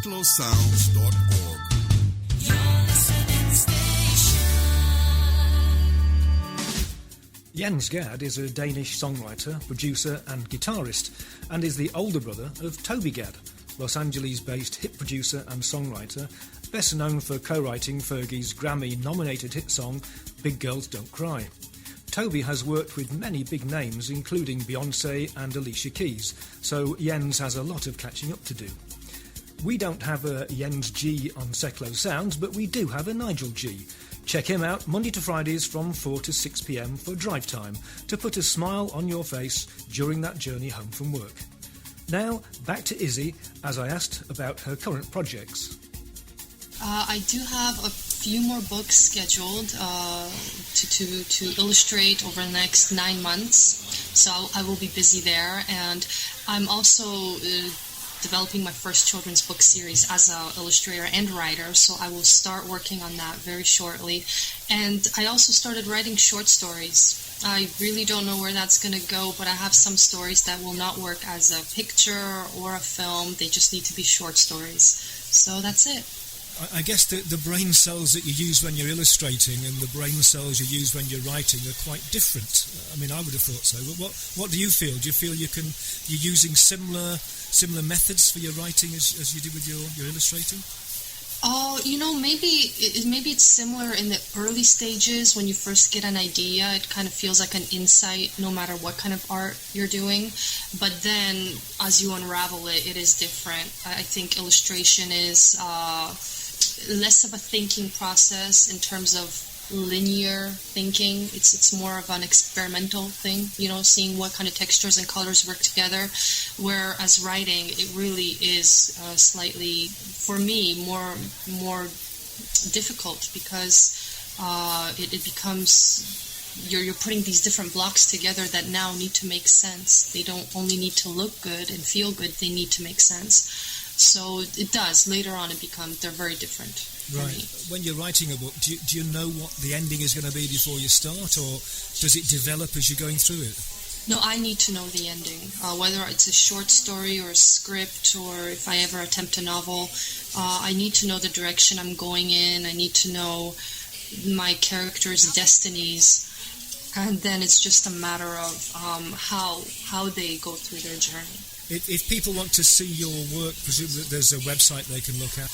settlersounds.org. Jens Gad is a Danish songwriter, producer and guitarist, and is the older brother of Toby Gad, Los Angeles-based hit producer and songwriter, best known for co-writing Fergie's Grammy-nominated hit song Big Girls Don't Cry. Toby has worked with many big names, including Beyoncé and Alicia Keys, so Jens has a lot of catching up to do. We don't have a Jens G on Settler Sounds, but we do have a Nigel G. Check him out Monday to Fridays from 4 to 6 p.m. for drive time to put a smile on your face during that journey home from work. Now, back to Izzy, as I asked about her current projects. I do have a few more books scheduled to illustrate over the next 9 months, so I will be busy there. And I'm also developing my first children's book series as an illustrator and writer, so I will start working on that very shortly. And I also started writing short stories. I really don't know where that's going to go, but I have some stories that will not work as a picture or a film. They just need to be short stories. So that's it. I guess the brain cells that you use when you're illustrating and the brain cells you use when you're writing are quite different. I mean, I would have thought so. But what do you feel? Do you feel you're using similar methods for your writing as you do with your illustrating? Oh, maybe it's similar in the early stages when you first get an idea. It kind of feels like an insight no matter what kind of art you're doing. But then as you unravel it, it is different. I think illustration is less of a thinking process in terms of linear thinking. It's more of an experimental thing, seeing what kind of textures and colors work together, whereas writing, it really is slightly, for me, more difficult because it becomes you're putting these different blocks together that now need to make sense. They don't only need to look good and feel good, they need to make sense. So it does. Later on, they're very different. Right. When you're writing a book, do you know what the ending is going to be before you start, or does it develop as you're going through it? No, I need to know the ending. Whether it's a short story or a script, or if I ever attempt a novel, I need to know the direction I'm going in. I need to know my characters' destinies, and then it's just a matter of how they go through their journey. If people want to see your work, presumably there's a website they can look at.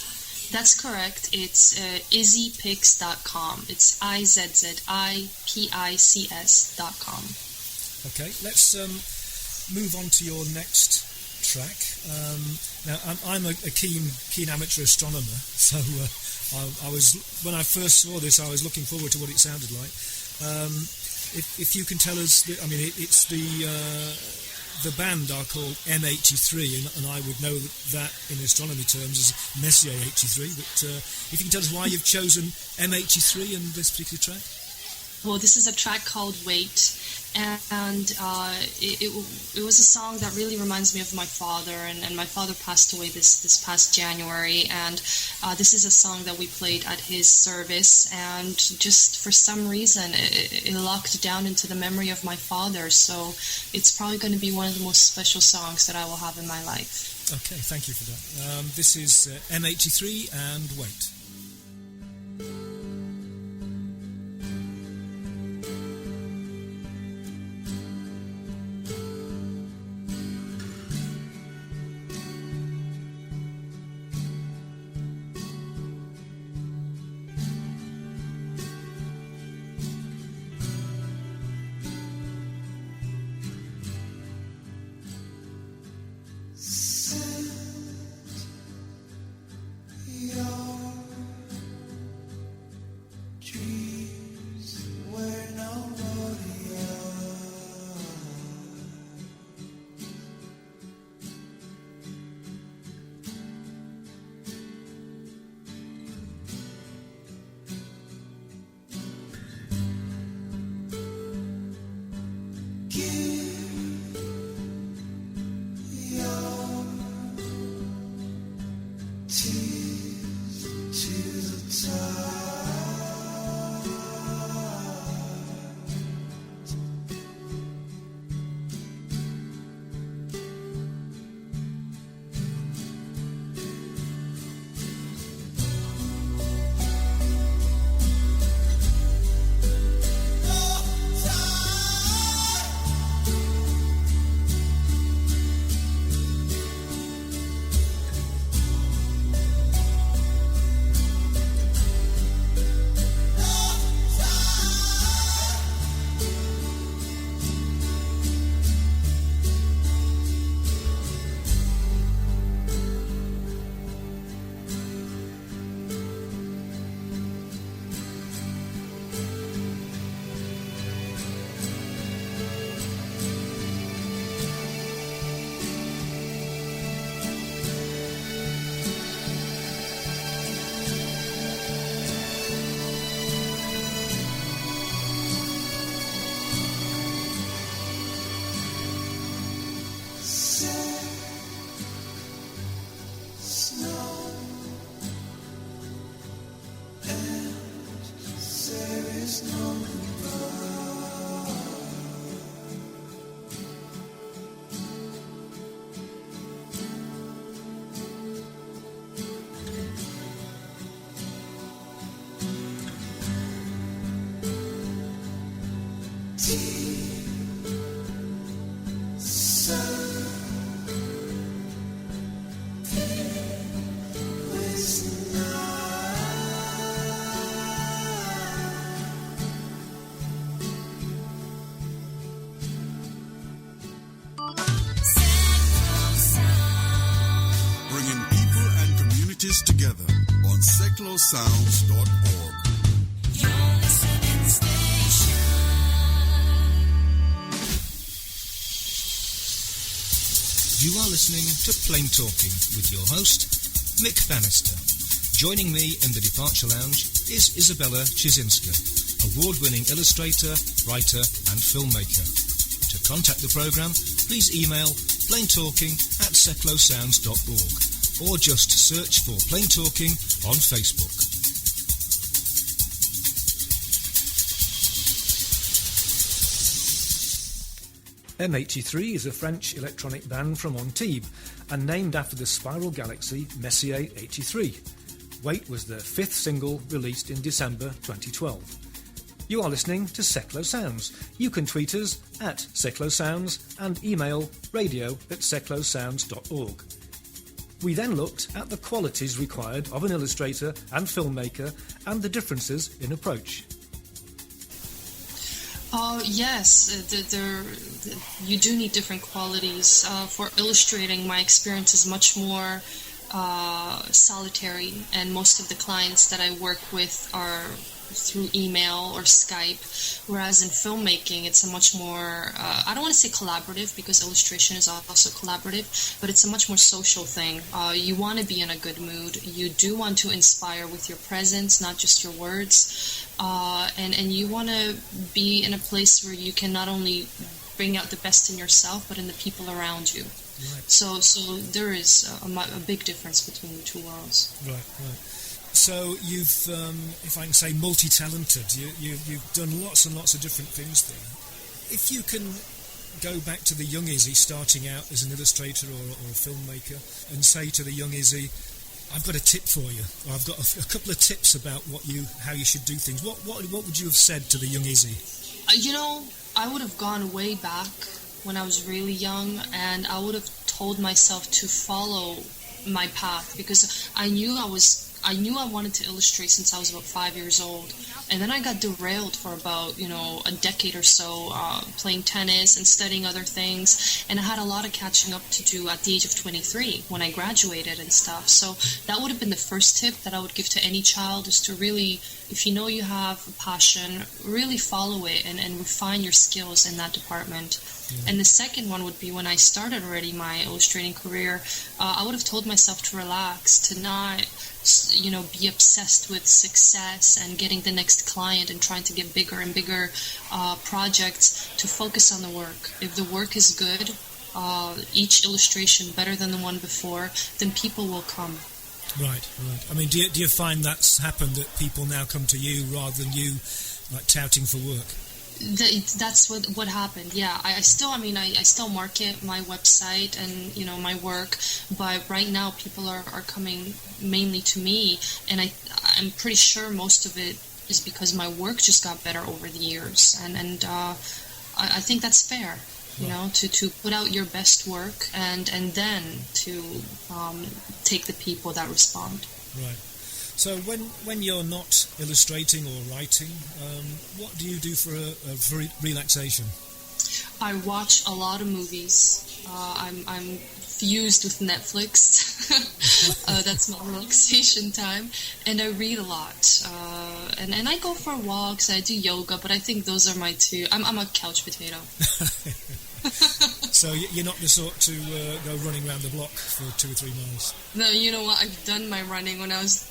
That's correct. It's izzypics.com. It's IZZIPICS.com. Okay, let's move on to your next track. Now, I'm a keen amateur astronomer, so I was, when I first saw this, I was looking forward to what it sounded like. If you can tell us, it's the band are called M83, and I would know that in astronomy terms as Messier 83, but if you can tell us why you've chosen M83 in this particular track? Well, this is a track called Wait, and it was a song that really reminds me of my father, and my father passed away this past January, and this is a song that we played at his service, and just for some reason it locked down into the memory of my father, so it's probably going to be one of the most special songs that I will have in my life. Okay, thank you for that. This is M83 and Wait. Your Bringing people and communities together on seclosounds.org. You are listening to Plain Talking with your host, Mick Bannister. Joining me in the Departure Lounge is Izabela Ciesinska, award-winning illustrator, writer and filmmaker. To contact the programme, please email plaintalking@seclosounds.org or just search for Plain Talking on Facebook. M83 is a French electronic band from Antibes and named after the spiral galaxy Messier 83. Wait was their fifth single released in December 2012. You are listening to Seclo Sounds. You can tweet us at Seclo Sounds and email radio@seclosounds.org. We then looked at the qualities required of an illustrator and filmmaker and the differences in approach. Yes, you do need different qualities. For illustrating, my experience is much more solitary, and most of the clients that I work with are through email or Skype, whereas in filmmaking it's a much more, I don't want to say collaborative because illustration is also collaborative, but it's a much more social thing. You want to be in a good mood. You do want to inspire with your presence, not just your words, and you want to be in a place where you can not only bring out the best in yourself, but in the people around you. Right. So there is a big difference between the two worlds. Right. So you've, if I can say, multi-talented. You've done lots and lots of different things there. If you can go back to the young Izzy starting out as an illustrator or a filmmaker and say to the young Izzy, I've got a tip for you, or I've got a couple of tips about how you should do things. What would you have said to the young Izzy? I would have gone way back when I was really young, and I would have told myself to follow my path, because I knew I wanted to illustrate since I was about 5 years old, and then I got derailed for about a decade or so, playing tennis and studying other things, and I had a lot of catching up to do at the age of 23 when I graduated and stuff. So that would have been the first tip that I would give to any child, is to really, if you know you have a passion, really follow it and refine your skills in that department. And the second one would be, when I started already my illustrating career, I would have told myself to relax, to not be obsessed with success and getting the next client and trying to get bigger and bigger projects, to focus on the work. If the work is good, each illustration better than the one before, then people will come. Right. I mean, do you find that's happened, that people now come to you rather than you like touting for work? That's what happened. Yeah, I still market my website and my work, but right now people are coming mainly to me, and I'm pretty sure most of it is because my work just got better over the years, and I think that's fair. To put out your best work and then to take the people that respond. Right. So when you're not illustrating or writing, what do you do for relaxation? I watch a lot of movies. I'm fused with Netflix. That's my relaxation time. And I read a lot. And I go for walks. I do yoga, but I think those are my two. I'm a couch potato. So you're not the sort to go running around the block for 2 or 3 miles? No, you know what? I've done my running when I was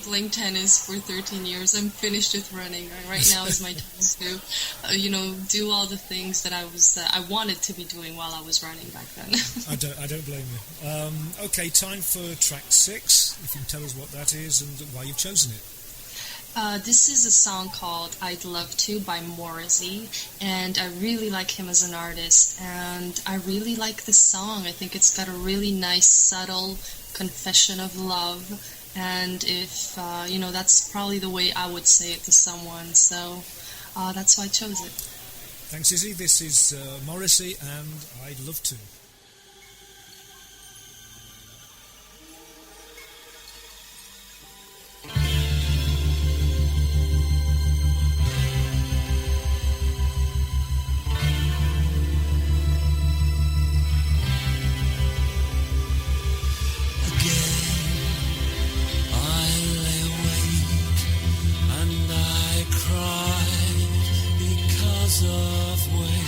playing tennis for 13 years. I'm finished with running. Right now is my time to, do all the things that I wanted to be doing while I was running back then. I don't blame you. Okay, time for track 6. If you can tell us what that is and why you've chosen it. This is a song called I'd Love To by Morrissey, and I really like him as an artist, and I really like this song. I think it's got a really nice, subtle confession of love, and if, that's probably the way I would say it to someone, so that's why I chose it. Thanks, Izzy. This is Morrissey and I'd Love To. Of way